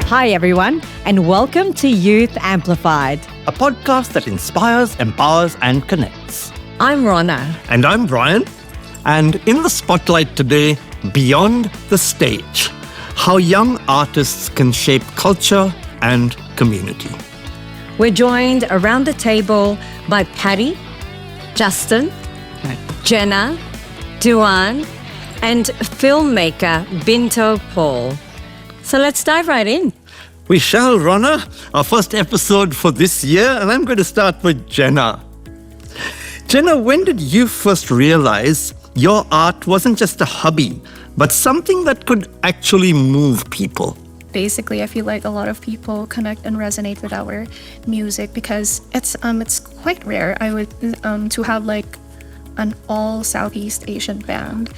Hi, everyone, and welcome to Youth Amplified. A podcast that inspires, empowers, and connects. I'm Ronna. And I'm Brian. And in the spotlight today, Beyond the Stage, how young artists can shape culture and community. We're joined around the table by Patty, Justine, Jena, Dewan, and filmmaker Binto Paul. So let's dive right in. We shall, Ronna. Our first episode for this year, and I'm going to start with Jena. Jena, when did you first realize your art wasn't just a hobby, but something that could actually move people? Basically, I feel like a lot of people connect and resonate with our music because it's quite rare. I would to have like an all Southeast Asian band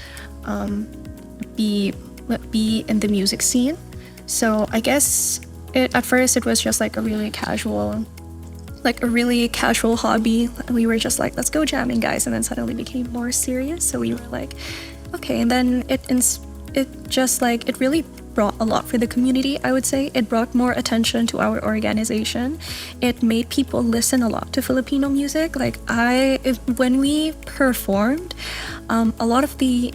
be in the music scene. So I guess at first it was just like a really casual hobby. We were just like, let's go jamming, guys, and then suddenly became more serious. So we were like, okay, and then it really brought a lot for the community. I would say it brought more attention to our organization. It made people listen a lot to Filipino music. When we performed, a lot of the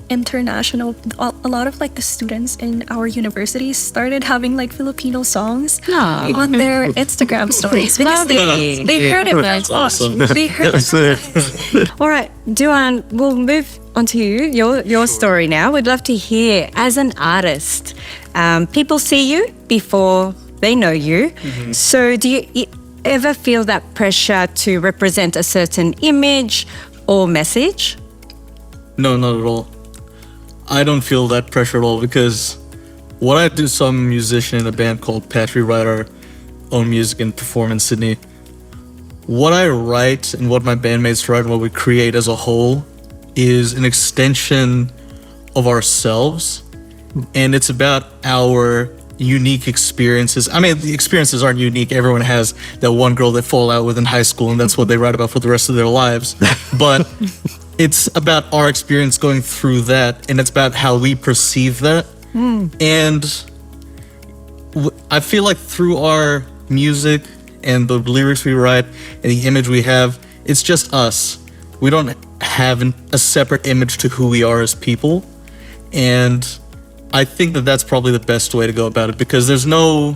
students in our universities started having like Filipino songs on their Instagram stories because they heard it. That's awesome. They heard it. All right, Dewan, we'll move on to your story now. We'd love to hear, as an artist, people see you before they know you. Mm-hmm. So do you ever feel that pressure to represent a certain image or message? No, not at all. I don't feel that pressure at all because what I do, so I'm a musician in a band called Patry, write our own music and perform in Sydney. What I write and what my bandmates write and what we create as a whole is an extension of ourselves, and it's about our unique experiences. I mean, the experiences aren't unique. Everyone has that one girl they fall out with in high school, and that's what they write about for the rest of their lives. But it's about our experience going through that, and it's about how we perceive that. And I feel like through our music and the lyrics we write and the image we have, it's just us. We don't have a separate image to who we are as people. And I think that that's probably the best way to go about it because there's no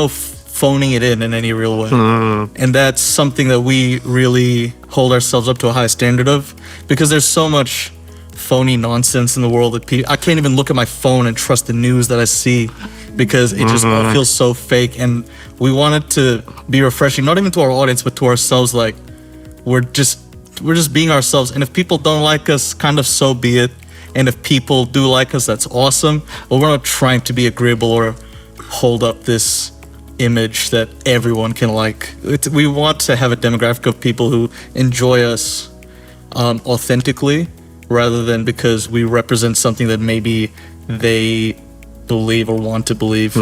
phoning it in any real way. And that's something that we really hold ourselves up to a high standard of because there's so much phony nonsense in the world that I can't even look at my phone and trust the news that I see because it just all feels so fake. And we want it to be refreshing, not even to our audience, but to ourselves. Like we're just being ourselves. And if people don't like us, kind of so be it. And if people do like us, that's awesome. But we're not trying to be agreeable or hold up this image that everyone can like. We want to have a demographic of people who enjoy us authentically rather than because we represent something that maybe they believe or want to believe.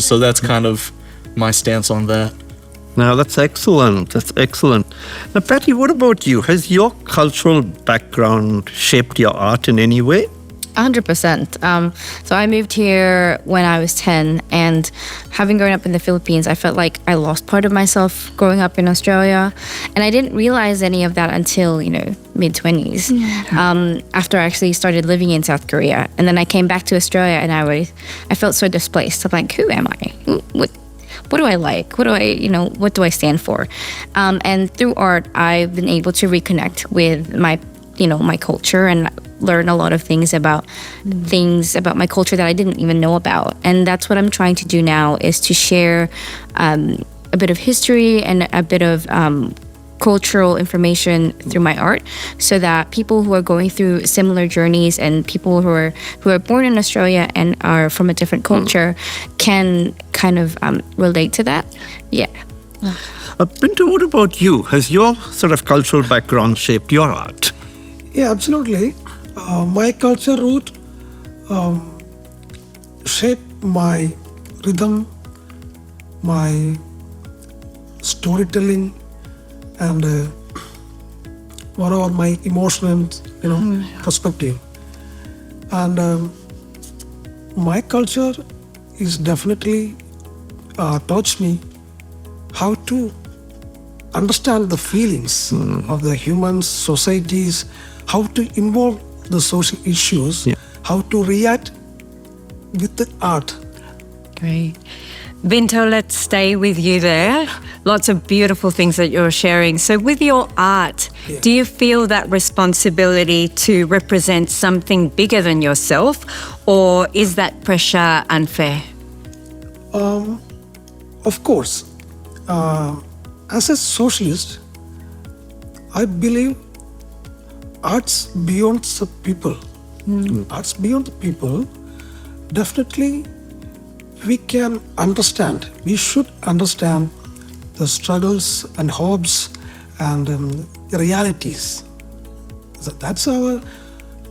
So that's kind of my stance on that. Now, that's excellent. That's excellent. Now, Patty, what about you? Has your cultural background shaped your art in any way? 100%. So I moved here when I was 10, and having grown up in the Philippines, I felt like I lost part of myself growing up in Australia, and I didn't realize any of that until, mid-20s, after I actually started living in South Korea. And then I came back to Australia, and I felt so displaced. I'm like, who am I? What do I like? What do I stand for? And through art, I've been able to reconnect with my culture and learn a lot of things about my culture that I didn't even know about. And that's what I'm trying to do now, is to share a bit of history and a bit of cultural information through my art, so that people who are going through similar journeys and people who are born in Australia and are from a different culture can kind of relate to that. Yeah. Binto, what about you? Has your sort of cultural background shaped your art? Yeah, absolutely. My culture root shaped my rhythm, my storytelling, and whatever my emotional, perspective. And my culture is definitely taught me how to understand the feelings of the humans, societies, how to involve the social issues, how to react with the art. Great. Binto, let's stay with you there. Lots of beautiful things that you're sharing. So with your art, do you feel that responsibility to represent something bigger than yourself, or is that pressure unfair? Of course, as a socialist, I believe arts beyond the people. Arts beyond the people, definitely we can understand, we should understand the struggles and hopes and realities. So that's our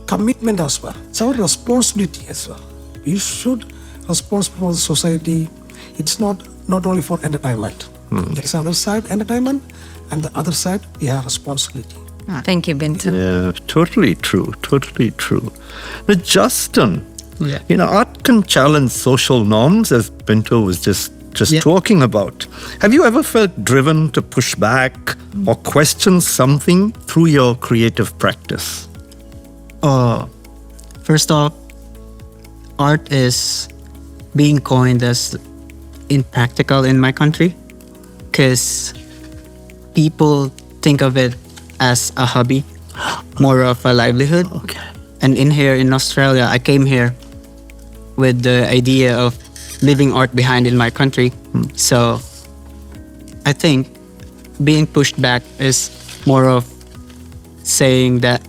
commitment as well. It's our responsibility as well. We should responsible for the society. It's not only for entertainment. There's another side, entertainment, and the other side, we have responsibility. Thank you, Binto. Yeah, totally true. Totally true. But Justin, art can challenge social norms, as Binto was just talking about. Have you ever felt driven to push back or question something through your creative practice? First off, art is being coined as impractical in my country because people think of it as a hobby, more of a livelihood. Okay. And in Australia, I came here with the idea of leaving art behind in my country. So I think being pushed back is more of saying that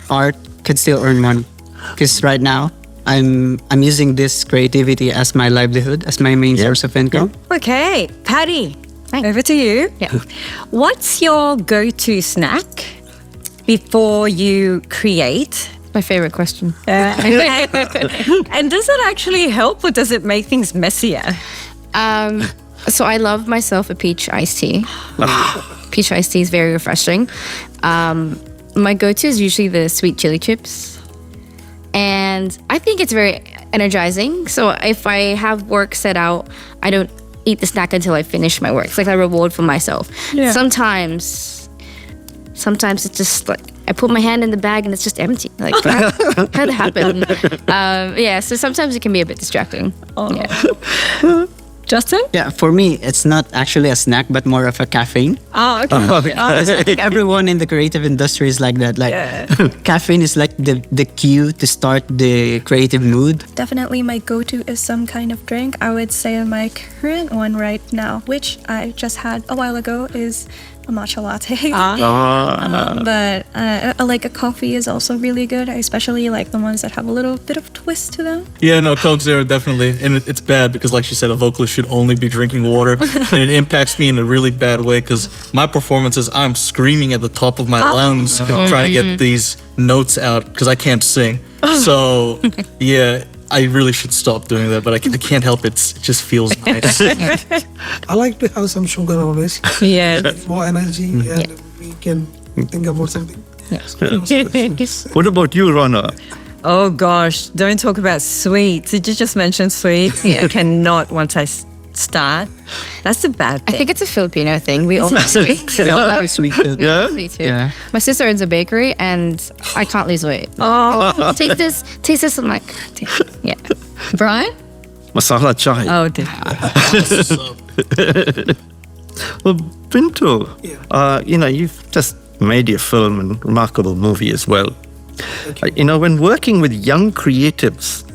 art could still earn money. Because right now, I'm using this creativity as my livelihood, as my main source of income. Okay, Patty, over to you. Yeah. What's your go-to snack before you create? My favorite question. And does it actually help, or does it make things messier? So I love myself a peach iced tea. Peach iced tea is very refreshing. My go-to is usually the sweet chili chips. And I think it's very energizing. So if I have work set out, I don't eat the snack until I finish my work. It's like a reward for myself. Yeah. Sometimes it's just like I put my hand in the bag and it's just empty. Like how'd that happen? So sometimes it can be a bit distracting. Yeah. Justin? Yeah, for me, it's not actually a snack, but more of a caffeine. Oh, okay. I think everyone in the creative industry is like that. Like, caffeine is like the cue to start the creative mood. Definitely my go-to is some kind of drink. I would say my current one right now, which I just had a while ago, is a matcha latte. But like a coffee is also really good. I especially like the ones that have a little bit of twist to them. Yeah, no, Coke Zero, definitely. And it's bad because, like she said, a vocalist should only be drinking water. And it impacts me in a really bad way because my performances, I'm screaming at the top of my lungs trying to get these notes out because I can't sing. So, yeah, I really should stop doing that, but I can't help it. It just feels nice. I like to have some sugar always. Yeah. More energy, and we can think about something. What about you, Ronna? Oh gosh, don't talk about sweets. Did you just mention sweets? I cannot once I start. That's a bad I thing. think it's a Filipino thing. We all love sweets. Sweet. Yeah? Me too. Yeah. My sister owns a bakery and I can't lose weight. Oh, Taste this. I'm like, yeah. Brian? Masala chai. Oh, dear. Well, Binto, you've just made your film and remarkable movie as well. When working with young creatives,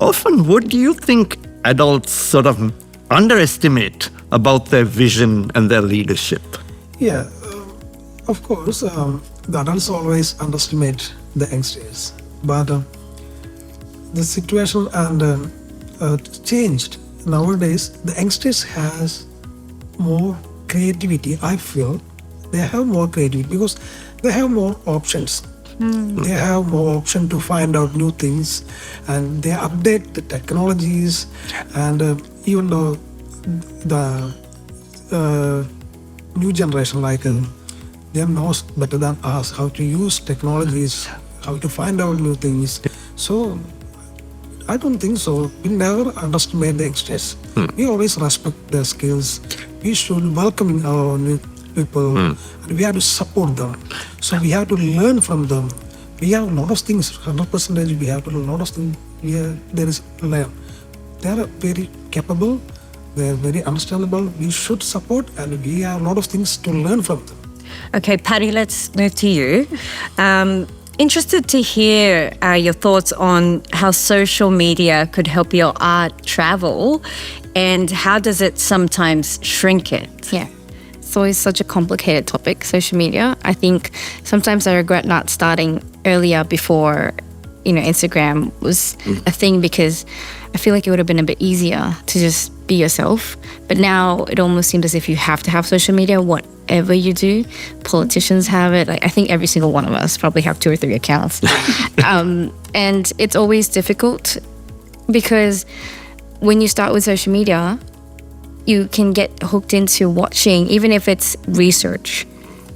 often what do you think adults sort of underestimate about their vision and their leadership? Yeah, of course, the adults always underestimate the youngsters, but the situation and changed. Nowadays, the youngsters has more creativity. I feel they have more creativity because they have more options. They have more option to find out new things, and they update the technologies. And even though the new generation, like they knows better than us how to use technologies, how to find out new things. So I don't think so. We never underestimate the youngsters. We always respect their skills. We should welcome our new people, and we have to support them. So we have to learn from them. We have a lot of things. 100%. We have to learn a lot of things. There is learn. They are very capable. They are very understandable. We should support, and we have a lot of things to learn from them. Okay, Patty, let's move to you. Interested to hear your thoughts on how social media could help your art travel, and how does it sometimes shrink it? Yeah. It's always such a complicated topic, social media. I think sometimes I regret not starting earlier before, Instagram was a thing, because I feel like it would have been a bit easier to just be yourself. But now it almost seems as if you have to have social media, whatever you do. Politicians have it. Like, I think every single one of us probably have 2 or 3 accounts. And it's always difficult, because when you start with social media, you can get hooked into watching, even if it's research,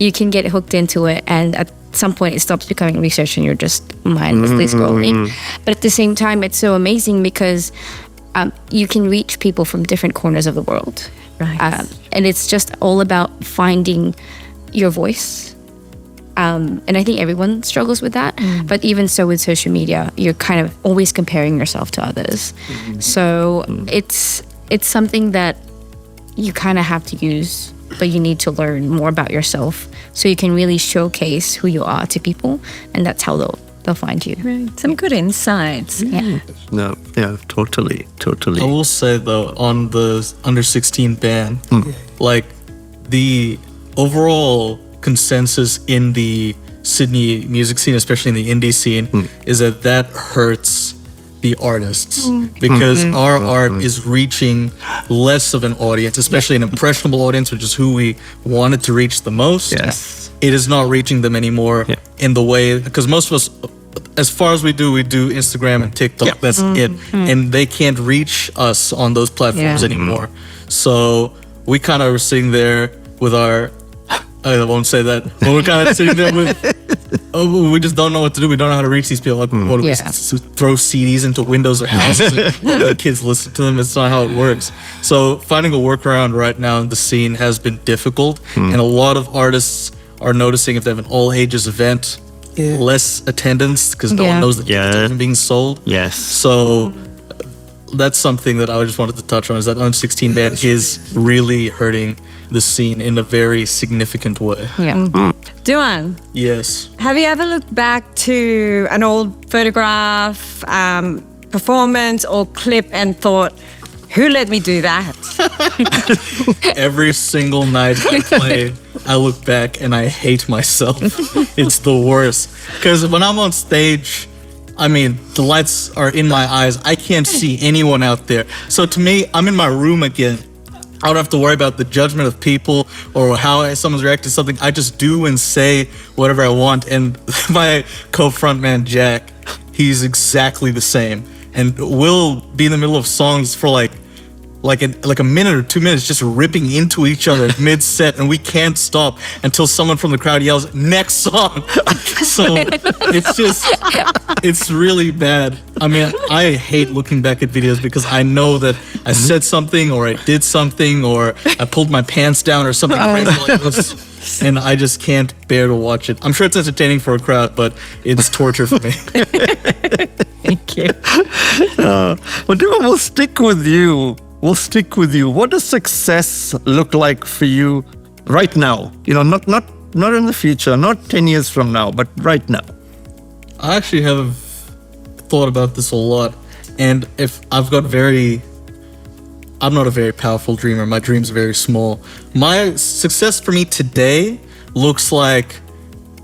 you can get hooked into it, and at some point it stops becoming research and you're just mindlessly scrolling. But at the same time, it's so amazing because you can reach people from different corners of the world. Right. And it's just all about finding your voice. And I think everyone struggles with that. But even so with social media, you're kind of always comparing yourself to others. So it's something that you kind of have to use, but you need to learn more about yourself so you can really showcase who you are to people, and that's how they'll find you. Right. Some good insights. Yeah. No, yeah, totally. I will say though, on the under 16 ban, like the overall consensus in the Sydney music scene, especially in the indie scene, is that hurts the artists, because our art is reaching less of an audience, especially an impressionable audience, which is who we wanted to reach the most. Yes. It is not reaching them anymore in the way, because most of us, as far as we do Instagram and TikTok. That's it. And they can't reach us on those platforms anymore. So we kind of were sitting there with our, I won't say that, but we're kind of sitting there with, we just don't know what to do. We don't know how to reach these people. Like, what do we throw CDs into windows or houses and the kids listen to them? It's not how it works. So finding a workaround right now in the scene has been difficult. And a lot of artists are noticing, if they have an all ages event, less attendance, because no one knows that it's being sold. Yes. So that's something that I just wanted to touch on, is that under 16 ban is really hurting the scene in a very significant way. Yeah. Dewan, Yes. have you ever looked back to an old photograph, performance or clip and thought, who let me do that? Every single night I play, I look back and I hate myself. It's the worst. Because when I'm on stage, I mean, the lights are in my eyes. I can't see anyone out there. So to me, I'm in my room again. I don't have to worry about the judgment of people or how someone's reacting to something. I just do and say whatever I want. And my co-frontman, Jack, he's exactly the same. And we'll be in the middle of songs for like a minute or 2 minutes, just ripping into each other mid-set, and we can't stop until someone from the crowd yells, "Next song!" So it's really bad. I mean, I hate looking back at videos because I know that I said something, or I did something, or I pulled my pants down, or something crazy like this, and I just can't bear to watch it. I'm sure it's entertaining for a crowd, but it's torture for me. Thank you. But Dewan, we'll stick with you. What does success look like for you right now? Not in the future, not 10 years from now, but right now. I actually have thought about this a lot, and I'm not a very powerful dreamer. My dreams are very small. My success for me today looks like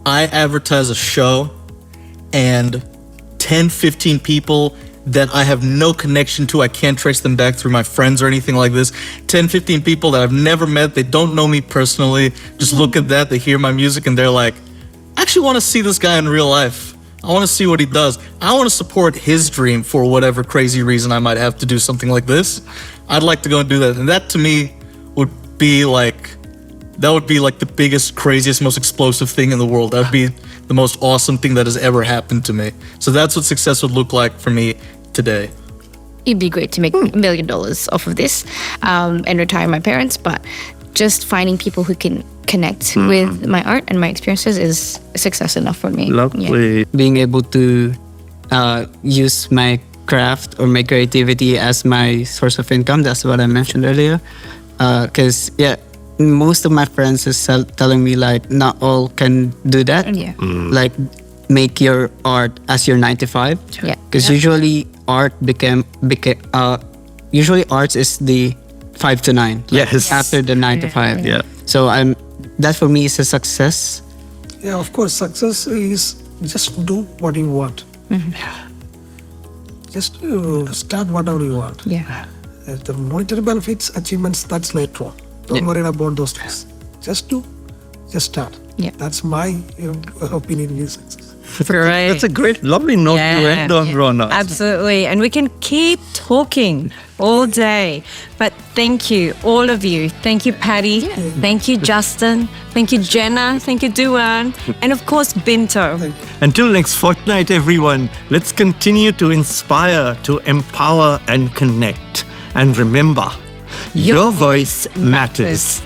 I advertise a show, and 10, 15 people that I have no connection to, I can't trace them back through my friends or anything like this. 10, 15 people that I've never met, they don't know me personally, just look at that, they hear my music, and they're like, I actually want to see this guy in real life. I want to see what he does. I want to support his dream for whatever crazy reason I might have to do something like this. I'd like to go and do that. And that to me would be like the biggest, craziest, most explosive thing in the world. That would be the most awesome thing that has ever happened to me. So that's what success would look like for me today. It'd be great to make $1 million off of this and retire my parents, but just finding people who can connect with my art and my experiences is success enough for me. Lovely. Being able to use my craft or my creativity as my source of income, that's what I mentioned earlier. Because, most of my friends is telling me like not all can do that. Yeah. Like make your art as your 9 to 5. Yeah. Because usually art usually arts is the 5 to 9. Yes. After the 9 to 5. Yeah. So that for me is a success. Yeah, of course, success is just do what you want. Just start whatever you want. Yeah. The monetary benefits, achievements, that's later on. Don't worry about those things. Just start. Yeah. That's my opinion in success. Great. That's a great, lovely note to end on, Ronna. Absolutely. And we can keep talking all day. But thank you, all of you. Thank you, Patty. Thank you, Justin. Thank you, Jena. Thank you, Dewan. And of course, Binto. Until next fortnight, everyone, let's continue to inspire, to empower, and connect. And remember, your voice matters.